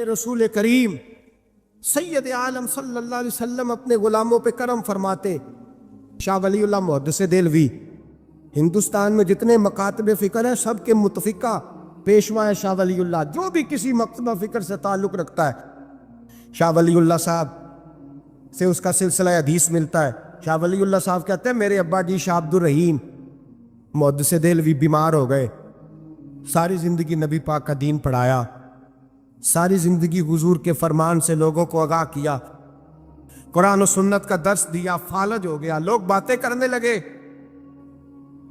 رسول کریم سید عالم صلی اللہ علیہ وسلم اپنے غلاموں پہ کرم فرماتے. شاہ ولی اللہ محدث دہلوی ہندوستان میں جتنے مکاتب فکر ہیں سب کے متفقہ پیشوا ہے شاہ ولی اللہ. جو بھی کسی مکتبہ فکر سے تعلق رکھتا ہے شاہ ولی اللہ صاحب سے اس کا سلسلہ حدیث ملتا ہے. شاہ ولی اللہ صاحب کہتے ہیں میرے ابا جی شاہ عبد الرحیم محدث دہلوی بیمار ہو گئے. ساری زندگی نبی پاک کا دین پڑھایا, ساری زندگی حضور کے فرمان سے لوگوں کو آگاہ کیا, قرآن و سنت کا درس دیا, فالج ہو گیا. لوگ باتیں کرنے لگے.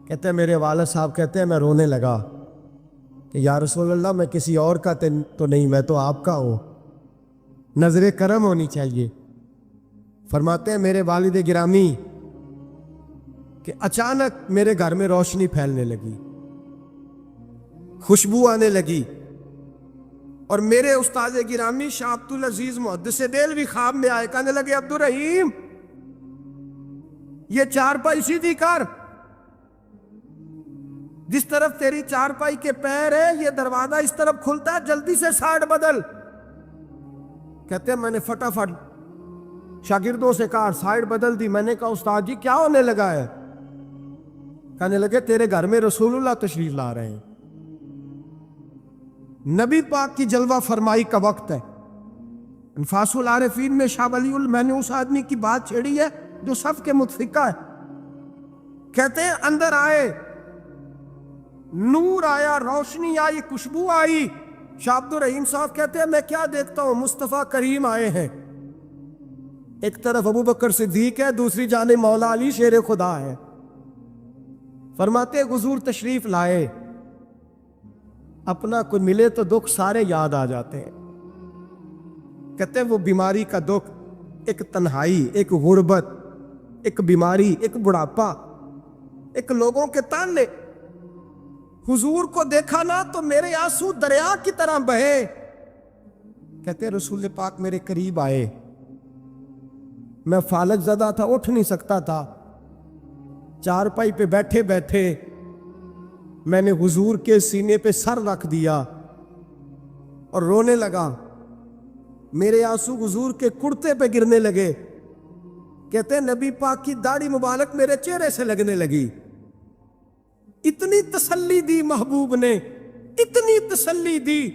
کہتے ہیں میرے والد صاحب کہتے ہیں میں رونے لگا کہ یا رسول اللہ میں کسی اور کا تو نہیں, میں تو آپ کا ہوں, نظر کرم ہونی چاہیے. فرماتے ہیں میرے والد گرامی کہ اچانک میرے گھر میں روشنی پھیلنے لگی, خوشبو آنے لگی, اور میرے استاد گرامی شاہ عبد العزیز محدث دہلوی خواب میں آئے. کہنے لگے عبد الرحیم یہ چارپائی سیدھی کر, جس طرف تیری چارپائی کے پیر ہے یہ دروازہ اس طرف کھلتا ہے, جلدی سے سائیڈ بدل. کہتے ہیں میں نے فٹافٹ شاگردوں سے کہا سائیڈ بدل دی. میں نے کہا استاد جی کیا ہونے لگا ہے؟ کہنے لگے تیرے گھر میں رسول اللہ تشریف لا رہے ہیں, نبی پاک کی جلوہ فرمائی کا وقت ہے. انفاس العارفین میں شاہ ولی میں نے اس آدمی کی بات چھیڑی ہے جو سب کے متفقہ ہے. کہتے ہیں اندر آئے, نور آیا, روشنی آئی, خوشبو آئی. شاہ عبد الرحیم صاحب کہتے ہیں میں کیا دیکھتا ہوں, مصطفیٰ کریم آئے ہیں. ایک طرف ابو بکر صدیق ہے, دوسری جانب مولا علی شیر خدا ہے. فرماتے حضور تشریف لائے, اپنا کوئی ملے تو دکھ سارے یاد آ جاتے ہیں. کہتے ہیں وہ بیماری کا دکھ, ایک تنہائی, ایک غربت, ایک بیماری, ایک بڑھاپا, ایک لوگوں کے تانے. حضور کو دیکھا نا تو میرے آنسو دریا کی طرح بہے. کہتے ہیں رسول پاک میرے قریب آئے, میں فالج زدہ تھا, اٹھ نہیں سکتا تھا. چارپائی پہ بیٹھے بیٹھے میں نے حضور کے سینے پہ سر رکھ دیا اور رونے لگا. میرے آنسو حضور کے کرتے پہ گرنے لگے. کہتے ہیں نبی پاک کی داڑھی مبارک میرے چہرے سے لگنے لگی. اتنی تسلی دی محبوب نے, اتنی تسلی دی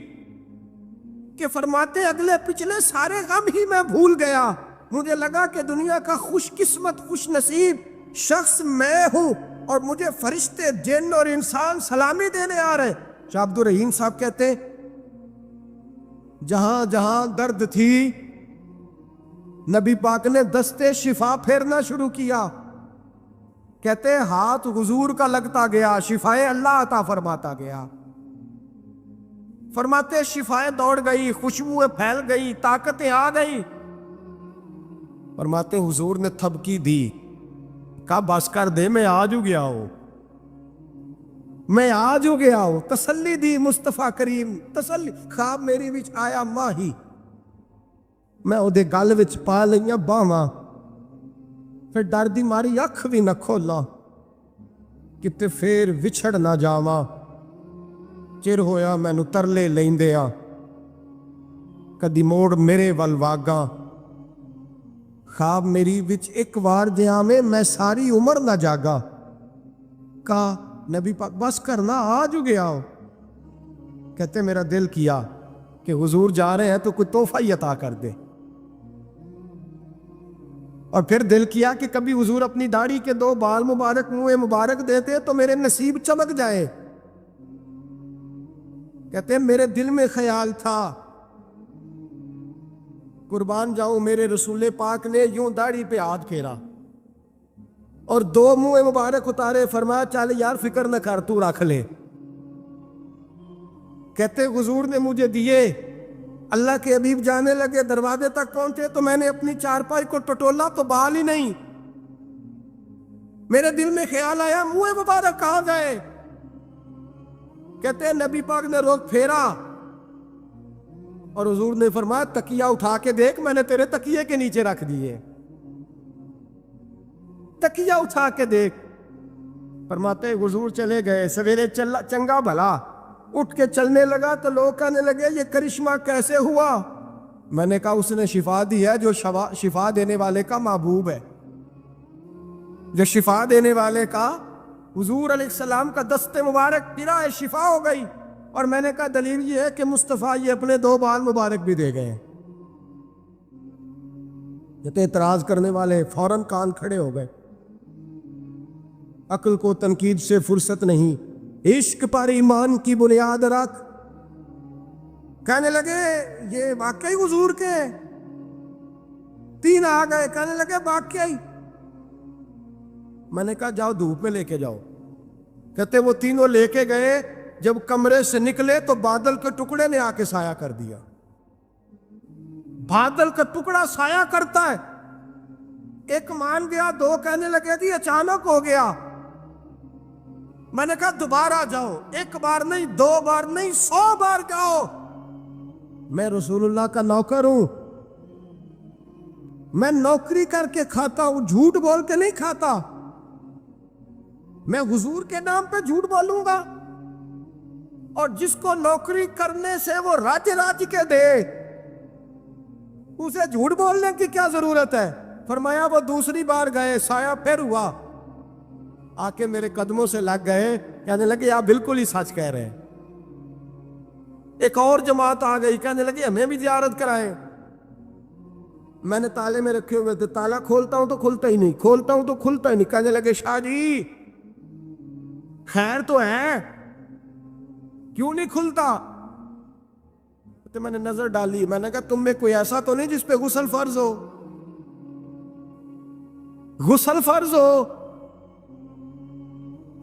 کہ فرماتے اگلے پچھلے سارے غم ہی میں بھول گیا. مجھے لگا کہ دنیا کا خوش قسمت خوش نصیب شخص میں ہوں اور مجھے فرشتے جن اور انسان سلامی دینے آ رہے. شاہ عبد الرحیم صاحب کہتے ہیں جہاں جہاں درد تھی نبی پاک نے دستے شفا پھیرنا شروع کیا. کہتے ہیں ہاتھ حضور کا لگتا گیا, شفائے اللہ عطا فرماتا گیا. فرماتے شفائیں دوڑ گئی, خوشبوئیں پھیل گئی, طاقتیں آ گئی. فرماتے حضور نے تھبکی دی, کہا بس کر دے, میں آج ہو گیا ہوں, میں آج ہو گیا ہوں. تسلی دی مصطفیٰ کریم, تسلی. خواب میری وچ آیا ماہی, میں اودے گل وچ پا لئیاں باواں, پھر ڈر دی ماری اکھ بھی نہ کھولا کتے پھر وچھڑ نہ جاواں. چر ہویا مینوں ترلے لیندیاں, کدی موڑ میرے ول واگاں. خواب میری وچ ایک وار دیا میں ساری عمر نہ جاگا. کہا نبی پاک بس کرنا, آج ہو گیا ہو. کہتے میرا دل کیا کہ حضور جا رہے ہیں تو کوئی تحفہ ہی عطا کر دے. اور پھر دل کیا کہ کبھی حضور اپنی داڑھی کے 2 بال مبارک منہ مبارک دیتے تو میرے نصیب چمک جائے. کہتے ہیں میرے دل میں خیال تھا, قربان جاؤں میرے رسول پاک نے یوں داڑھی پہ ہاتھ پھیرا اور 2 منہ مبارک اتارے. فرمایا چل یار فکر نہ کر, تو رکھ لے. کہتے حضور نے مجھے دیے. اللہ کے حبیب جانے لگے, دروازے تک پہنچے تو میں نے اپنی چارپائی کو ٹٹولا تو بال ہی نہیں. میرے دل میں خیال آیا منہ مبارک کہاں گئے. کہتے ہیں نبی پاک نے رخ پھیرا اور حضور نے فرمایا تکیہ اٹھا کے دیکھ, میں نے تیرے تکیے کے نیچے رکھ دیے. تکیہ اٹھا کے دیکھ. فرماتے حضور چلے گئے. سویرے چنگا بھلا اٹھ کے چلنے لگا تو لوگ کہنے لگے یہ کرشمہ کیسے ہوا؟ میں نے کہا اس نے شفا دی ہے، جو شفا دینے والے کا محبوب ہے، جو شفا دینے والے کا حضور علیہ السلام کا دست مبارک پھرا ہے، شفا ہو گئی۔ اور میں نے کہا دلیل یہ ہے کہ مصطفیٰ یہ اپنے 2 بال مبارک بھی دے گئے ہیں۔ یہ اعتراض کرنے والے فوراً کان کھڑے ہو گئے۔ عقل کو تنقید سے فرصت نہیں، عشق پر ایمان کی بنیاد رکھ۔ کہنے لگے یہ واقعی حضور کے ہیں؟ 3 آ گئے، کہنے لگے واقعی۔ میں نے کہا جاؤ دھوپ میں لے کے جاؤ۔ کہتے وہ تینوں لے کے گئے، جب کمرے سے نکلے تو بادل کے ٹکڑے نے آ کے سایہ کر دیا۔ بادل کا ٹکڑا سایہ کرتا ہے، ایک مان گیا، 2 کہنے لگے جی اچانک ہو گیا۔ میں نے کہا دوبارہ جاؤ، 1 بار نہیں، 2 بار نہیں، 100 بار جاؤ۔ میں رسول اللہ کا نوکر ہوں، میں نوکری کر کے کھاتا ہوں، جھوٹ بول کے نہیں کھاتا۔ میں حضور کے نام پہ جھوٹ بولوں گا؟ اور جس کو نوکری کرنے سے وہ راج کے دے، اسے جھوٹ بولنے کی کیا ضرورت ہے؟ فرمایا وہ دوسری بار گئے، سایہ پھر ہوا، آ کے میرے قدموں سے لگ گئے، کہنے لگے آپ بالکل ہی سچ کہہ رہے ہیں۔ ایک اور جماعت آ گئی، کہنے لگے ہمیں بھی زیارت کرائیں۔ میں نے تالے میں رکھے ہوئے تھے، تالا کھولتا ہوں تو کھلتا ہی نہیں، کھولتا ہوں تو کھلتا ہی نہیں۔ کہنے لگے شاہ جی خیر تو ہے، کیوں نہیں کھلتا؟ تو میں نے نظر ڈالی، میں نے کہا تم میں کوئی ایسا تو نہیں جس پہ غسل فرض ہو؟ غسل فرض ہو؟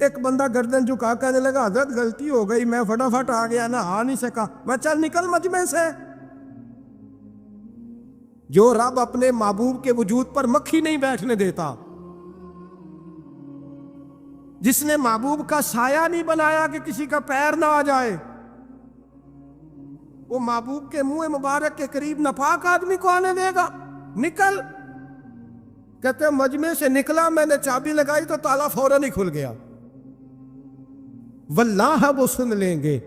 ایک بندہ گردن جھکا کہنے لگا حضرت غلطی ہو گئی، میں فٹافٹ آ گیا، نہ آ نہیں سکا۔ میں چل نکل مجمع سے۔ جو رب اپنے محبوب کے وجود پر مکھی نہیں بیٹھنے دیتا، جس نے محبوب کا سایہ نہیں بنایا کہ کسی کا پیر نہ آ جائے، وہ محبوب کے منہ مبارک کے قریب ناپاک آدمی کو آنے دے گا؟ نکل۔ کہتے مجمع سے نکلا، میں نے چابی لگائی تو تالا فوراً ہی کھل گیا۔ واللہ وہ سن لیں گے،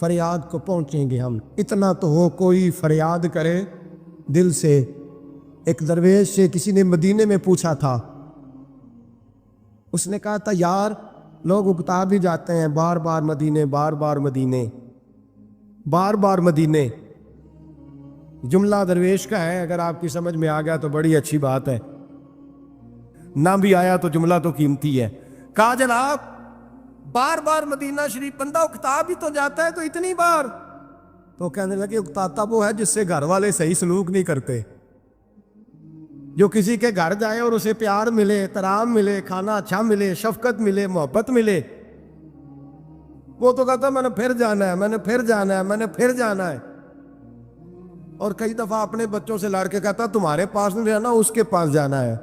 فریاد کو پہنچیں گے ہم۔ اتنا تو ہو کوئی فریاد کرے دل سے۔ ایک درویش سے کسی نے مدینے میں پوچھا تھا، اس نے کہا تھا یار لوگ اکتا بھی جاتے ہیں، بار بار مدینے، بار بار مدینے، بار بار مدینے۔ جملہ درویش کا ہے، اگر آپ کی سمجھ میں آ گیا تو بڑی اچھی بات ہے، نہ بھی آیا تو جملہ تو قیمتی ہے۔ کہا جناب بار بار مدینہ شریف بندہ اکتا بھی تو جاتا ہے، تو اتنی بار؟ تو کہنے لگے اکتاتا وہ ہے جس سے گھر والے صحیح سلوک نہیں کرتے۔ جو کسی کے گھر جائے اور اسے پیار ملے، احترام ملے، کھانا اچھا ملے، شفقت ملے، محبت ملے، وہ تو کہتا میں نے پھر جانا ہے، میں نے پھر جانا ہے، میں نے پھر جانا ہے۔ اور کئی دفعہ اپنے بچوں سے لڑ کے کہتا تمہارے پاس نہیں رہنا، اس کے پاس جانا ہے۔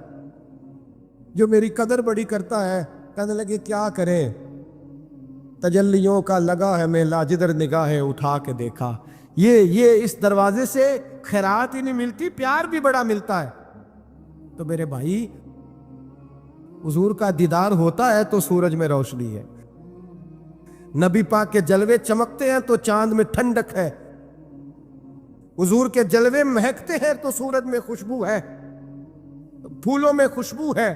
جو میری قدر بڑی کرتا ہے، کہنے لگے کیا کریں، تجلیوں کا لگا ہے میلہ، جدھر نگاہیں اٹھا کے دیکھا۔ یہ اس دروازے سے خیرات ہی نہیں ملتی، پیار بھی بڑا ملتا ہے۔ تو میرے بھائی حضور کا دیدار ہوتا ہے تو سورج میں روشنی ہے، نبی پاک کے جلوے چمکتے ہیں تو چاند میں ٹھنڈک ہے، حضور کے جلوے مہکتے ہیں تو سورج میں خوشبو ہے، پھولوں میں خوشبو ہے،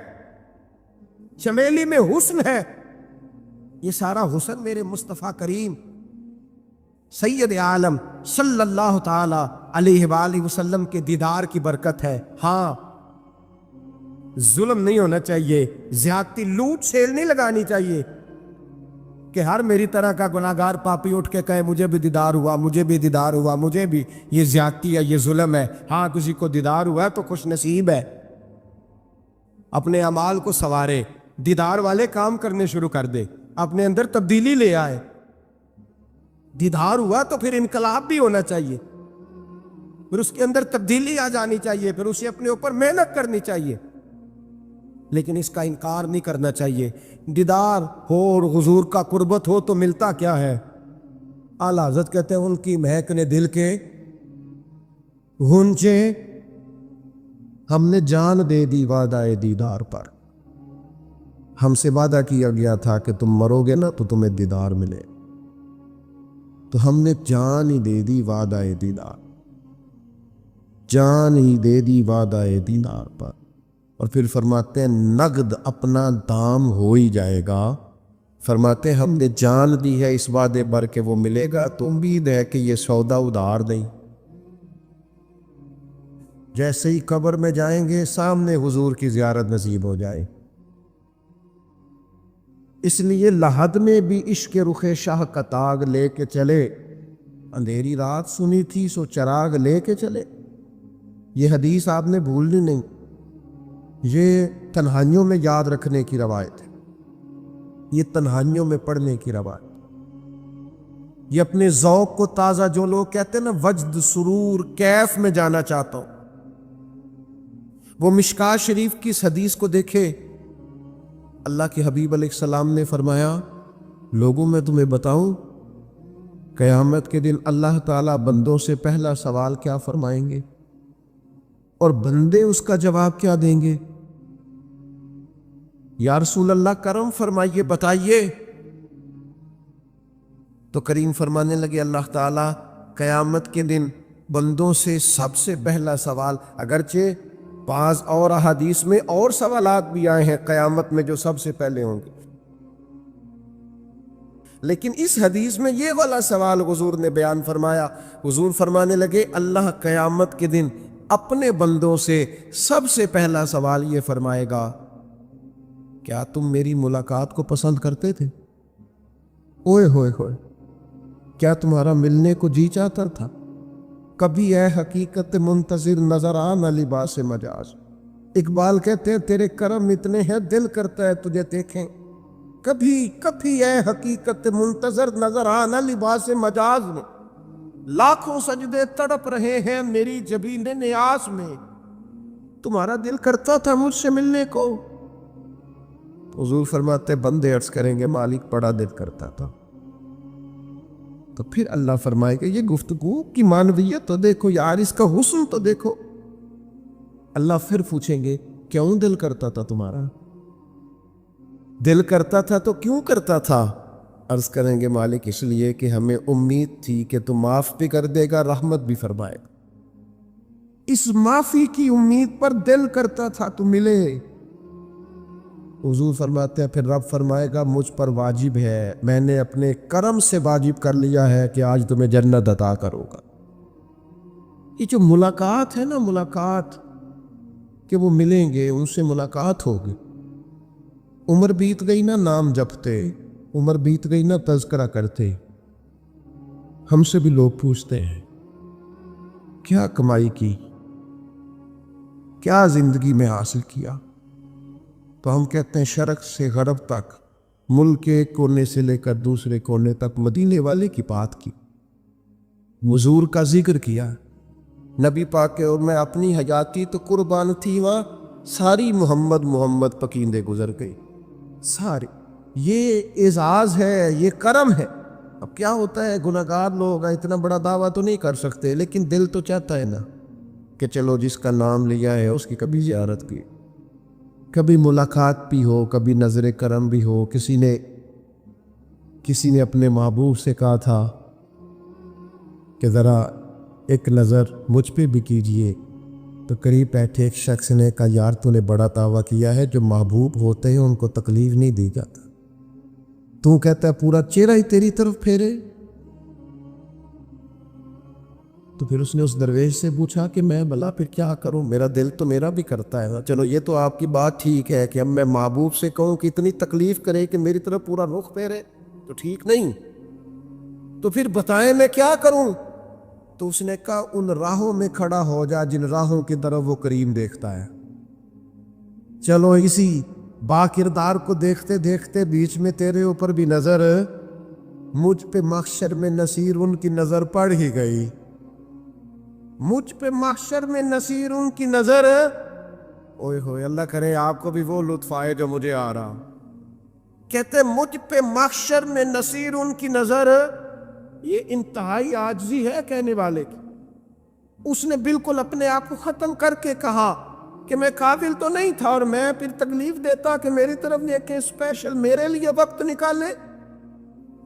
چمیلی میں حسن ہے۔ یہ سارا حسن میرے مصطفیٰ کریم سید عالم صلی اللہ تعالی علیہ وآلہ وسلم کے دیدار کی برکت ہے۔ ہاں ظلم نہیں ہونا چاہیے، زیادتی، لوٹ سیل نہیں لگانی چاہیے کہ ہر میری طرح کا گناہگار پاپی اٹھ کے کہے مجھے بھی دیدار ہوا، مجھے بھی دیدار ہوا، مجھے بھی۔ یہ زیادتی ہے، یہ ظلم ہے۔ ہاں کسی کو دیدار ہوا ہے تو خوش نصیب ہے، اپنے اعمال کو سنوارے، دیدار والے کام کرنے شروع کر دے، اپنے اندر تبدیلی لے آئے۔ دیدار ہوا تو پھر انقلاب بھی ہونا چاہیے، پھر اس کے اندر تبدیلی آ جانی چاہیے، پھر اسے اپنے اوپر محنت کرنی چاہیے، لیکن اس کا انکار نہیں کرنا چاہیے۔ دیدار ہو اور حضور کا قربت ہو تو ملتا کیا ہے؟ اعلیٰ حضرت کہتے ہیں ان کی مہک نے دل کے گھونچے، ہم نے جان دے دی وعدہ دیدار پر۔ ہم سے وعدہ کیا گیا تھا کہ تم مرو گے نا تو تمہیں دیدار ملے۔ تو ہم نے جان ہی دے دی وعدہ دیدار، جان ہی دے دی وعدہ دیدار پر۔ اور پھر فرماتے ہیں نقد اپنا دام ہو ہی جائے گا۔ فرماتے ہیں ہم نے جان دی ہے اس وعدے پر کہ وہ ملے گا، تو امید ہے کہ یہ سودا ادھار دیں۔ جیسے ہی قبر میں جائیں گے سامنے حضور کی زیارت نصیب ہو جائے۔ اس لیے لحد میں بھی عشق رخ شاہ کا تاگ لے کے چلے، اندھیری رات سنی تھی سو چراغ لے کے چلے۔ یہ حدیث آپ نے بھولنی نہیں، یہ تنہائیوں میں یاد رکھنے کی روایت ہے، یہ تنہائیوں میں پڑھنے کی روایت۔ یہ اپنے ذوق کو تازہ، جو لوگ کہتے ہیں نا وجد سرور کیف میں جانا چاہتا ہوں، وہ مشکاہ شریف کی اس حدیث کو دیکھے۔ اللہ کے حبیب علیہ السلام نے فرمایا لوگوں میں تمہیں بتاؤں قیامت کے دن اللہ تعالیٰ بندوں سے پہلا سوال کیا فرمائیں گے اور بندے اس کا جواب کیا دیں گے؟ یا رسول اللہ کرم فرمائیے، بتائیے۔ تو کریم فرمانے لگے اللہ تعالیٰ قیامت کے دن بندوں سے سب سے پہلا سوال، اگرچہ بعض اور احادیث میں اور سوالات بھی آئے ہیں قیامت میں جو سب سے پہلے ہوں گے، لیکن اس حدیث میں یہ والا سوال حضور نے بیان فرمایا۔ حضور فرمانے لگے اللہ قیامت کے دن اپنے بندوں سے سب سے پہلا سوال یہ فرمائے گا، کیا تم میری ملاقات کو پسند کرتے تھے؟ اوئے ہوئے ہوئے، کیا تمہارا ملنے کو جی چاہتا تھا؟ کبھی اے حقیقت منتظر نظر آنا لباس مجاز۔ اقبال کہتے ہیں تیرے کرم اتنے ہیں دل کرتا ہے تجھے دیکھیں، کبھی کبھی اے حقیقت منتظر نظر آنا لباس مجاز میں، لاکھوں سجدے تڑپ رہے ہیں میری جبین نیاز میں، تمہارا دل کرتا تھا مجھ سے ملنے کو؟ حضور فرماتے بندے عرض کریں گے مالک بڑا دل کرتا تھا۔ تو پھر اللہ فرمائے گا یہ گفتگو کی معنویت تو دیکھو یار، اس کا حسن تو دیکھو۔ اللہ پھر پوچھیں گے کیوں دل کرتا تھا تمہارا؟ دل کرتا تھا تو کیوں کرتا تھا؟ عرض کریں گے مالک اس لیے کہ ہمیں امید تھی کہ تو معاف بھی کر دے گا، رحمت بھی فرمائے گا، اس معافی کی امید پر دل کرتا تھا تو ملے۔ حضور فرماتے ہیں پھر رب فرمائے گا مجھ پر واجب ہے، میں نے اپنے کرم سے واجب کر لیا ہے کہ آج تمہیں جنت عطا کروں گا۔ یہ جو ملاقات ہے نا، ملاقات کہ وہ ملیں گے، ان سے ملاقات ہوگی۔ عمر بیت گئی نا نام جپتے، عمر بیت گئی نا تذکرہ کرتے، ہم سے بھی لوگ پوچھتے ہیں کیا کمائی کی، کیا زندگی میں حاصل کیا؟ تو ہم کہتے ہیں شرق سے غرب تک، ملک کے ایک کونے سے لے کر دوسرے کونے تک مدینے والے کی بات کی، حضور کا ذکر کیا، نبی پاک کے اور میں اپنی حیاتی تو قربان تھی وہاں ساری محمد محمد پکیندے گزر گئی ساری۔ یہ اعزاز ہے، یہ کرم ہے۔ اب کیا ہوتا ہے گناہگار لوگ اتنا بڑا دعویٰ تو نہیں کر سکتے، لیکن دل تو چاہتا ہے نا کہ چلو جس کا نام لیا ہے اس کی کبھی زیارت کی، کبھی ملاقات بھی ہو، کبھی نظر کرم بھی ہو۔ کسی نے اپنے محبوب سے کہا تھا کہ ذرا ایک نظر مجھ پہ بھی کیجئے، تو قریب بیٹھے ایک شخص نے کہا یار تو نے بڑا دعویٰ کیا ہے، جو محبوب ہوتے ہیں ان کو تکلیف نہیں دی جاتا، تو کہتا ہے پورا چہرہ ہی تیری طرف پھیرے۔ تو پھر اس نے اس درویش سے پوچھا کہ میں بھلا پھر کیا کروں، میرا دل تو میرا بھی کرتا ہے، چلو یہ تو آپ کی بات ٹھیک ہے کہ اب میں محبوب سے کہوں کہ اتنی تکلیف کرے کہ میری طرف پورا رخ پھیرے تو ٹھیک نہیں، تو پھر بتائیں میں کیا کروں؟ تو اس نے کہا ان راہوں میں کھڑا ہو جا جن راہوں کی طرف وہ کریم دیکھتا ہے۔ چلو اسی با کردار کو دیکھتے دیکھتے بیچ میں تیرے اوپر بھی نظر، مجھ پہ محشر میں نصیر ان کی نظر پڑ ہی گئی، مجھ پہ محشر میں نصیر ان کی نظر۔ اوئے ہوئے اللہ کرے آپ کو بھی وہ لطف آئے جو مجھے آ رہا۔ کہتے مجھ پہ محشر میں نصیر ان کی نظر، یہ انتہائی عاجزی ہے کہنے والے کی۔ اس نے بالکل اپنے آپ کو ختم کر کے کہا کہ میں قابل تو نہیں تھا، اور میں پھر تکلیف دیتا کہ میری طرف دیکھیں اسپیشل میرے لیے وقت نکالے۔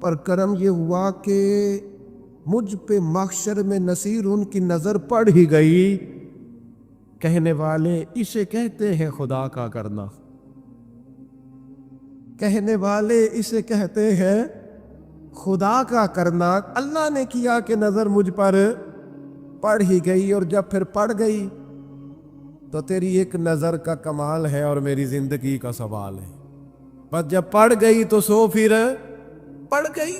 پر کرم یہ ہوا کہ مجھ پہ محشر میں نصیر ان کی نظر پڑ ہی گئی، کہنے والے اسے کہتے ہیں خدا کا کرنا، کہنے والے اسے کہتے ہیں خدا کا کرنا۔ اللہ نے کیا کہ نظر مجھ پر پڑ ہی گئی، اور جب پھر پڑ گئی تو تیری ایک نظر کا کمال ہے اور میری زندگی کا سوال ہے۔ بس جب پڑ گئی تو سو پھر پڑ گئی۔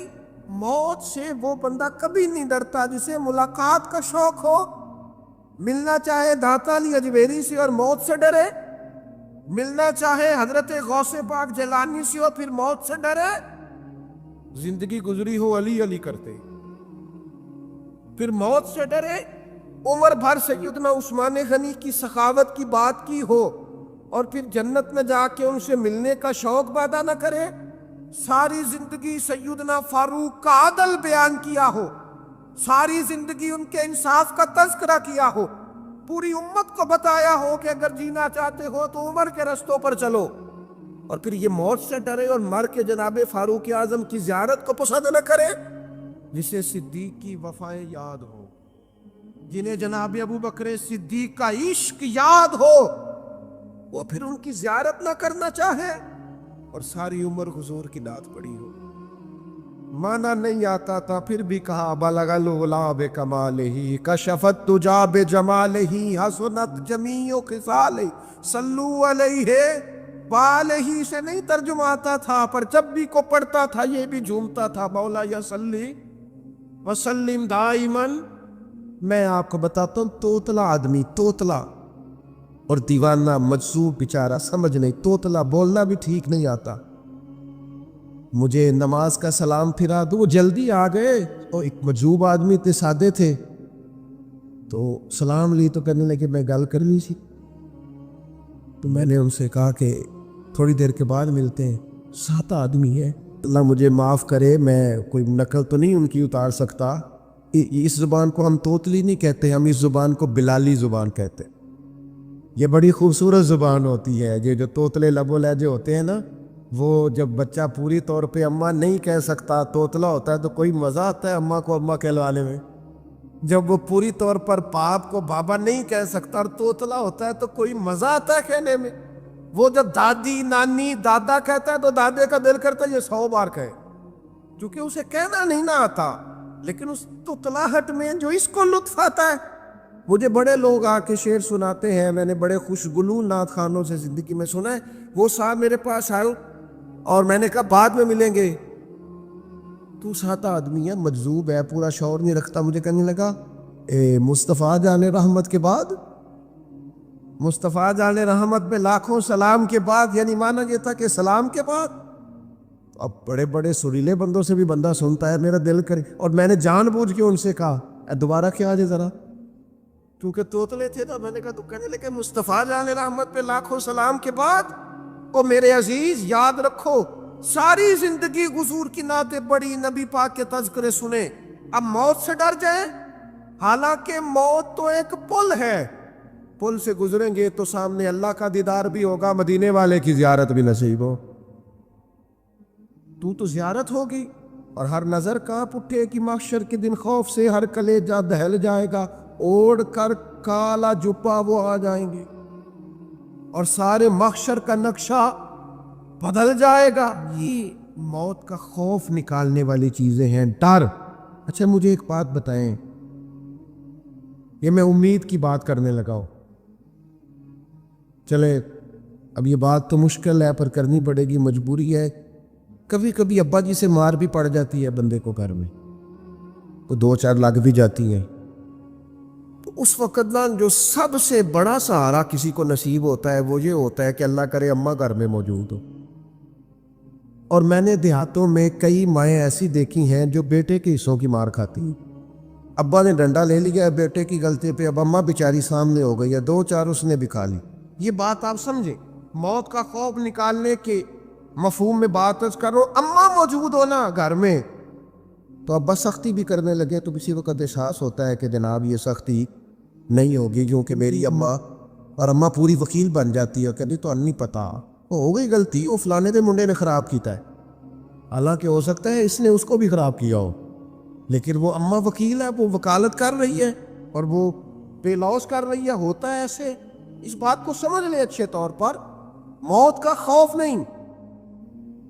موت سے وہ بندہ کبھی نہیں ڈرتا جسے ملاقات کا شوق ہو، ملنا چاہے داتا علی اجمیری سے اور موت سے ڈرے، ملنا چاہے حضرت غوث پاک جیلانی سے اور پھر موت سے ڈرے۔ زندگی گزری ہو علی علی کرتے، پھر موت سے ڈرے۔ عمر بھر سیدنا عثمان غنی کی سخاوت کی بات کی ہو اور پھر جنت میں جا کے ان سے ملنے کا شوق پیدا نہ کرے۔ ساری زندگی سیدنا فاروق کا عدل بیان کیا ہو، ساری زندگی ان کے انصاف کا تذکرہ کیا ہو، پوری امت کو بتایا ہو کہ اگر جینا چاہتے ہو تو عمر کے رستوں پر چلو، اور پھر یہ موت سے ڈرے اور مر کے جناب فاروق اعظم کی زیارت کو پسند نہ کرے۔ جسے صدیق کی وفائیں یاد ہو، جنہیں جناب ابو بکر صدیق کا عشق یاد ہو، وہ پھر ان کی زیارت نہ کرنا چاہے اور ساری عمر حضور کی نعت پڑھی ہو۔ مانا نہیں آتا تھا پھر بھی کہا بلغ العلا بکمالہ کشفت تجا بجمالہ حسنت جمیع خصالہ صلو علیہ۔ بالہ سے نہیں ترجمہ آتا تھا، پر جب بھی کو پڑھتا تھا یہ بھی جھومتا تھا، مولا یا صلی وسلم دائماً۔ میں آپ کو بتاتا ہوں، توتلا آدمی، توتلا اور دیوانہ مجذوب بیچارہ، سمجھ نہیں، توتلا بولنا بھی ٹھیک نہیں آتا۔ مجھے نماز کا سلام پھرا دو، وہ جلدی آ گئے، اور ایک مجذوب آدمی تھے، سادے تھے، تو سلام لی تو کہنے لگے میں گل کر لی سی، تو میں نے ان سے کہا کہ تھوڑی دیر کے بعد ملتے ہیں۔ 7 آدمی ہے، اللہ مجھے معاف کرے، میں کوئی نقل تو نہیں ان کی اتار سکتا۔ اس زبان کو ہم توتلی نہیں کہتے، ہم اس زبان کو بلالی زبان کہتے ہیں۔ یہ بڑی خوبصورت زبان ہوتی ہے، یہ جو توتلے لب و لہجے ہوتے ہیں نا، وہ جب بچہ پوری طور پہ اماں نہیں کہہ سکتا، توتلا ہوتا ہے، تو کوئی مزہ آتا ہے اماں کو اماں کہلوانے میں۔ جب وہ پوری طور پر باپ کو بابا نہیں کہہ سکتا اور توتلا ہوتا ہے تو کوئی مزہ آتا ہے کہنے میں۔ وہ جب دادی نانی دادا کہتا ہے تو دادے کا دل کرتا ہے یہ 100 بار کہے، کیونکہ اسے کہنا نہیں نہ آتا، لیکن اس توتلاہٹ میں جو اس کو لطف آتا ہے۔ مجھے بڑے لوگ آ کے شعر سناتے ہیں، میں نے بڑے خوشگلو نعت خوانوں سے زندگی میں سنا ہے، وہ صاحب میرے پاس آئے اور میں نے کہا بعد میں ملیں گے، تو 7 آدمی ہے، مجذوب ہے، پورا شعور نہیں رکھتا۔ مجھے کہنے لگا مصطفیٰ جان رحمت کے بعد، مصطفیٰ جان رحمت پہ لاکھوں سلام کے بعد، یعنی مانا یہ تھا کہ سلام کے بعد۔ اب بڑے بڑے سریلے بندوں سے بھی بندہ سنتا ہے، میرا دل کرے، اور میں نے جان بوجھ کے ان سے کہا دوبارہ کیا آجے ذرا، کیونکہ توتلے تھے نا۔ میں نے کہا تو کہنے لگے مصطفیٰ جان رحمت پہ لاکھوں سلام کے بعد، او میرے عزیز یاد رکھو، ساری زندگی حضور کی نعتیں پڑھی، نبی پاک کے تذکرے سنے، اب موت سے ڈر جائیں؟ حالانکہ موت تو ایک پل ہے، پل سے گزریں گے تو سامنے اللہ کا دیدار بھی ہوگا، مدینے والے کی زیارت بھی نصیب ہو۔ تو زیارت ہوگی، اور ہر نظر کانپ اٹھے کہ محشر کے دن خوف سے ہر کلیجہ دہل جائے گا، اوڑھ کر کالا جپا وہ آ جائیں گے، اور سارے محشر کا نقشہ بدل جائے گا۔ یہ موت کا خوف نکالنے والی چیزیں ہیں، ڈر۔ اچھا مجھے ایک بات بتائیں، یہ میں امید کی بات کرنے لگا ہوں، چلے اب یہ بات تو مشکل ہے پر کرنی پڑے گی، مجبوری ہے۔ کبھی کبھی ابا جی سے مار بھی پڑ جاتی ہے بندے کو گھر میں، تو 2-4 لگ بھی جاتی ہیں، تو اس وقت نا جو سب سے بڑا سہارا کسی کو نصیب ہوتا ہے وہ یہ ہوتا ہے کہ اللہ کرے اماں گھر میں موجود ہو۔ اور میں نے دیہاتوں میں کئی مائیں ایسی دیکھی ہیں جو بیٹے کے حصوں کی مار کھاتی ہیں۔ ابا نے ڈنڈا لے لیا بیٹے کی غلطی پہ، اب اماں بیچاری سامنے ہو گئی ہے، 2-4 اس نے بھی کھا لی۔ یہ بات آپ سمجھیں، موت کا خوف نکالنے کے مفہوم میں بات کرو، اماں موجود ہونا گھر میں، تو ابا سختی بھی کرنے لگے تو کسی وقت احساس ہوتا ہے کہ جناب یہ سختی نہیں ہوگی کیونکہ میری اماں، اور اماں پوری وکیل بن جاتی ہے، کہتی تو نہیں پتا، وہ ہو گئی غلطی، وہ فلانے دے منڈے نے خراب کیتا ہے، حالانکہ ہو سکتا ہے اس نے اس کو بھی خراب کیا ہو۔ لیکن وہ اماں وکیل ہے، وہ وکالت کر رہی ہے اور وہ بے لوث کر رہی ہے. ہوتا ہے ایسے. اس بات کو سمجھ لیں اچھے طور پر. موت کا خوف نہیں،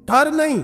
ڈر نہیں،